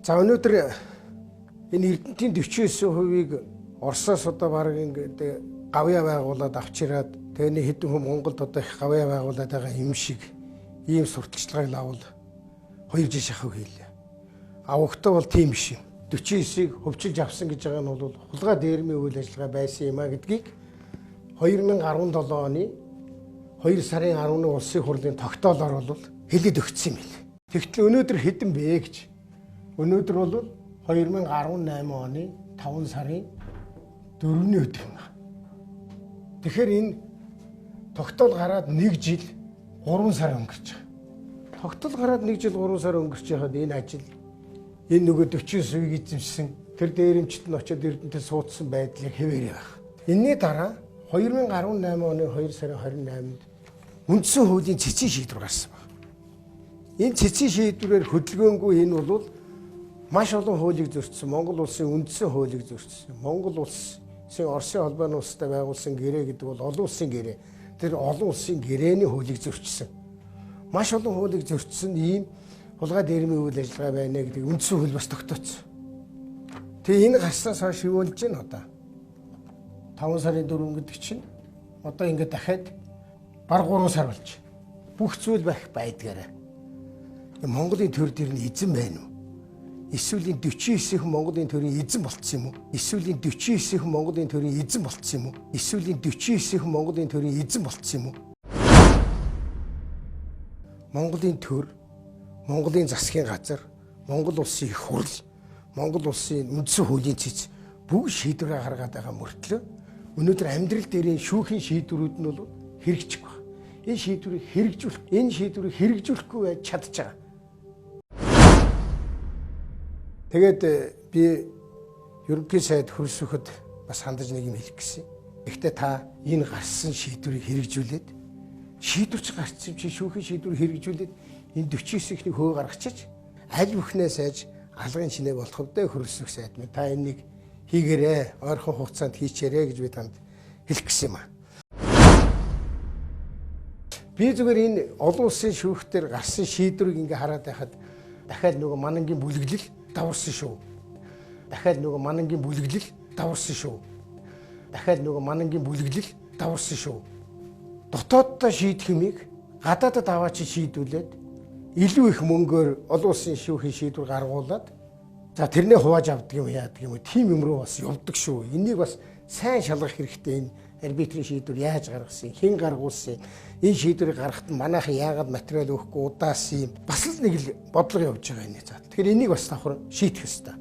За өнөөдөр энэ Эрдэнэтийн 49%-ийг Оросоос одоо баг ингээд гавьяа байгуулад авч ирээд тэний хэдэн хүн Монголд одоо их гавьяа байгуулад байгаа юм шиг ийм сурталчилгааг лавал 2 жил шахав хийлээ. Авахтаа бол тийм биш юм. 49-ийг хөвчилж авсан гэж байгаа нь бол хулгай дээрмийн үйл ажиллагаа байсан юм а гэдгийг 2017 оны 2 сарын 11 улсын хурлын тогтоолоор бол хэлээд өгсөн юм байна. Тэгтэл өнөөдөр хэдэн бэ гэж. Өнөөдөр бол 2018 оны 5 сарын 4-ний өдөр юм. Тэгэхээр энэ тогтоол гараад 1 жил 3 сар өнгөрч байгаа. Тогтоол гараад 1 жил 3 сар өнгөрч байхад энэ ажил энэ нөгөө 49%-ийг эзэмшсэн тэр дээрэмчт нь очиод Эрдэнэтэд суудсан байдлыг хэвээрээ байх. Энэний дараа 2018 оны 2 сарын 28-нд үндсэн хуулийн цэцгийн шийдвэр гарсан байна. Энэ цэцгийн шийдвэрээр хөдөлгөөнгүй энэ бол маш олон хуулийг зөрчсөн, Монгол улсын үндсэн хуулийг зөрчсөн. Монгол улсын Оросын холбооны улстай байгуулсан гэрээ гэдэг бол олон улсын гэрээ. Тэр олон улсын гэрээний хуулийг зөрчсөн. Маш олон хуулийг зөрчсөн ийм хулгай дээрмийн үйл ажиллагаа байна гэдэг үндсэн хууль бас тогтооцсон. Тэгээ энэ гарснаас хойш юу болж байна одоо? 5 сарын 4 гэдэг чинь одоо ингээд дахиад баг 3 сар болж. Бүх зүйл байдгаараа. Монголын төр дээр нь эзэн байна уу? Эсвэл 49-ийн Монголын төрийн эзэн болцсон юм уу? Эсвэл 49-ийн Монголын төрийн эзэн болцсон юм уу? Эсвэл 49-ийн Монголын төрийн эзэн болцсон юм уу? Монголын төр, Монголын засгийн газар, Монгол улсын их хурл, Монгол улсын үндсэн хуулийн цэц бүгд шийдвэрээ гаргаад байгаа мөртлөө өнөөдөр амьдрал дээрээ шүүхийн шийдвэрүүд нь бол хэрэгжих байна. Энэ шийдвэрийг хэрэгжүүлэхгүй байж чадж байгаа. Тэгээд би ерөнхий сайд хөрсөхөд бас хандаж нэг юм хэлэх гэсэн. Гэхдээ та энэ гарсан шийдвэрийг хэрэгжүүлээд шийдвэрч гарцсан чи шүүхийн шийдвэрийг хэрэгжүүлээд энэ 49-ийн хөө гаргачих аль бүхнээс айж алгын чинээ болох вэ хөрсөх сайд минь та энийг хийгээрэй ойрхон хугацаанд хийчээрэй гэж би танд хэлэх гэсэн юм аа. Би зүгээр энэ олон улсын шүүхтэр гарсан шийдвэрийг ингээ хараад байхад дахиад нөгөө манангийн бүлэглэл даварсан шүү. Дахиад нөгөө манангийн бүлэглэл даварсан шүү. Дахиад нөгөө манангийн бүлэглэл даварсан шүү. Дотооддоо шийдэх юмыг гадаадад аваач шийдүүлээд илүү их мөнгөөр олон улсын шүүхийн шийдвэр гаргуулад за тэрнээ хувааж авдаг юм яадаг юм тийм юм руу бас явдаг шүү. Энийг бас сайн шалгах хэрэгтэй. Энэ арбитрийн шийдвэр яаж гаргасан, хэн гаргуулсан, энэ шийдвэрийг гаргахад манайхан яагаад материал өгөхгүй удаасан юм бас л нэг л бодлого явж байгаа энэ заа. Тэгэхээр энийг бас давхар шийдэх ёстой.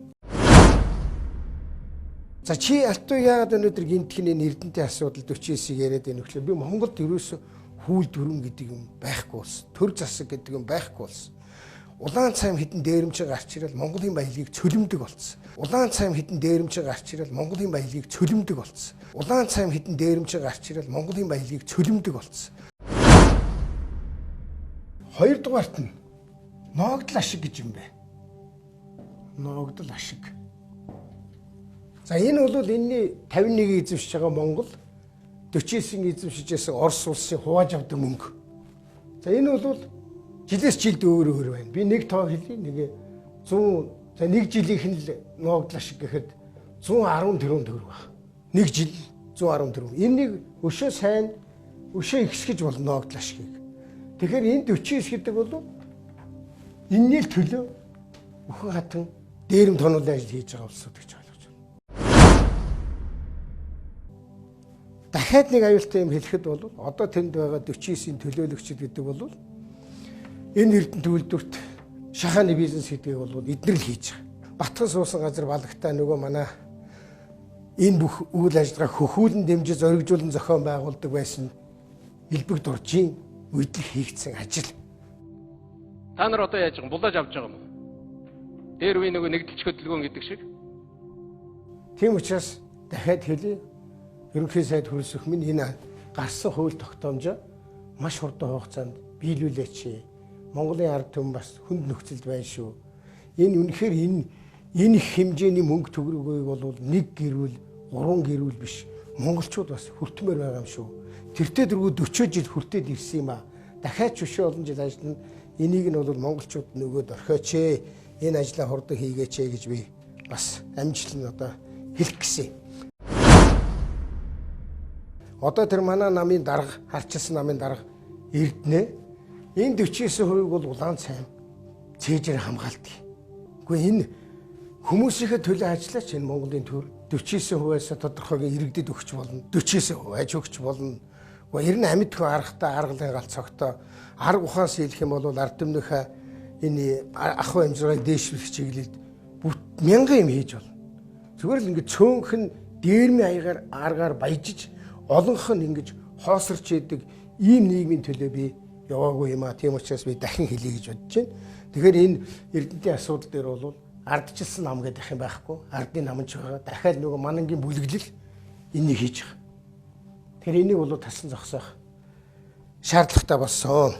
За чи алтуу яагаад өнөөдөр гинтгэн энэ Эрдэнэтийн асуудал 49-ийг яриад байна вэ? Би Монголд ерөөсө хүүл дүрм гэдэг юм байхгүй болсон. Төр засаг гэдэг юм байхгүй болсон. Улаан цайм хідэн дээрэмчин гарч ирэл Монголын баялагийг цөлмдөг болсон. Улаан цайм хідэн дээрэмчин гарч ирэл Монголын баялагийг цөлмдөг болсон. Улаан цайм хідэн дээрэмчин гарч ирэл Монголын баялагийг цөлмдөг болсон. Хоёрдугаарт нь ноогдол ашиг гэж юм бэ. Ноогдол ашиг. За энэ бол энэний 51-ийг эзэмшиж байгаа Монгол 49-ийг эзэмшиж байсан Орос улсын хувааж авдаг мөнгө. За энэ бол жилээс жилд өөр байна. Би нэг тоо хэлье. Нэг 100 за нэг жилийнх нь л ноогдол ашиг гэхэд 110 тэрбум төгрөг баг. Нэг жил 110 тэрбум. Энийг өшөө сайн өшөө ихсгэж болно ноогдол ашигыг. Тэгэхээр энэ 49 гэдэг бол энэний л төлөө өхөн хатан дээрэм тонуулын ажил хийж байгаа улсууд гэж ойлгож байна. Дахиад нэг аюултай юм хэлэхэд бол одоо тэнд байгаа 49-ийн төлөөлөгчд гэдэг бол энэ Эрдэнэт үйлдвэрт шахааны бизнес гэдгийг бол эднэр л хийж байгаа. Батхан суусан газар балагтаа нөгөө манай энэ бүх үйл ажиллагаа хөхүүлэн дэмжиж зоригжуулан зохион байгуулдаг байсан элбэг дуржийн үедлэх хийгдсэн ажил. Та нар одоо яаж байгаа юм? Булааж авч байгаа юм уу? Дээр үе нөгөө нэгдэлч хөдөлгөөн гэдэг шиг. Тийм учраас дахиад хэлье. Ерөнхий сайд хөрсөх минь энэ гарсан хууль тогтоомжоо маш хурдан хугацаанд биелүүлээч. Монголын ард түмэн бас хүнд нөхцөлд байна шүү. Энэ үнэхээр энэ их хэмжээний мөнгө төгрөгөөг бол нэг гэрүүл, 3 гэрүүл биш. Монголчууд бас хүртмээр байгаа юм шүү. Тэртээ дөрвөө 40 жил хүртээд ирсэн юм а. Дахиад ч өшөө олон жил ажиллана. Энийг нь бол монголчууд нөгөөд орхиоч ээ. энэ ажлаа хурдан хийгээч гэж би бас амжилт нь одоо хэлэх гэсэн. Одоо тэр манай намын дарга, харчилсан намын дарга Эрдэнэ энэ 49% бол улаан цайм цээжээр хамгаалдаг. Гэхдээ энэ хүмүүсийнхээ төлөө ажиллаач энэ Монголын төр 49%-аас тодорхойг иргэдэд өгч болно. 49% аж өгч болно. Гэхдээ ер нь амьд хүн аргатай аргалын галт цогтой арга ухаанс хэлэх юм бол ард түмнийхээ энэ ах амжиргааг дээшлэх чиглэлд мянган юм хийж болно. Зүгээр л ингэ цөөнхөн дээрмийн аягаар аргаар баяжиж олонх нь ингэж хоосорч идэг ийм нийгмийн төлөө би яваагүй юм а. Тийм учраас би дахин хэлье гэж бодож байна. Тэгэхээр энэ Эрдэнэтийн асуудал дээр бол ардчилсан нам гэдэг юм байхгүй. Ардын намч байгаа. Дахиад нөгөө манангийн бүлэглэл энийг хийж байгаа. Тэгэхээр энийг бол тасан зогсоох шаардлагатай болсон.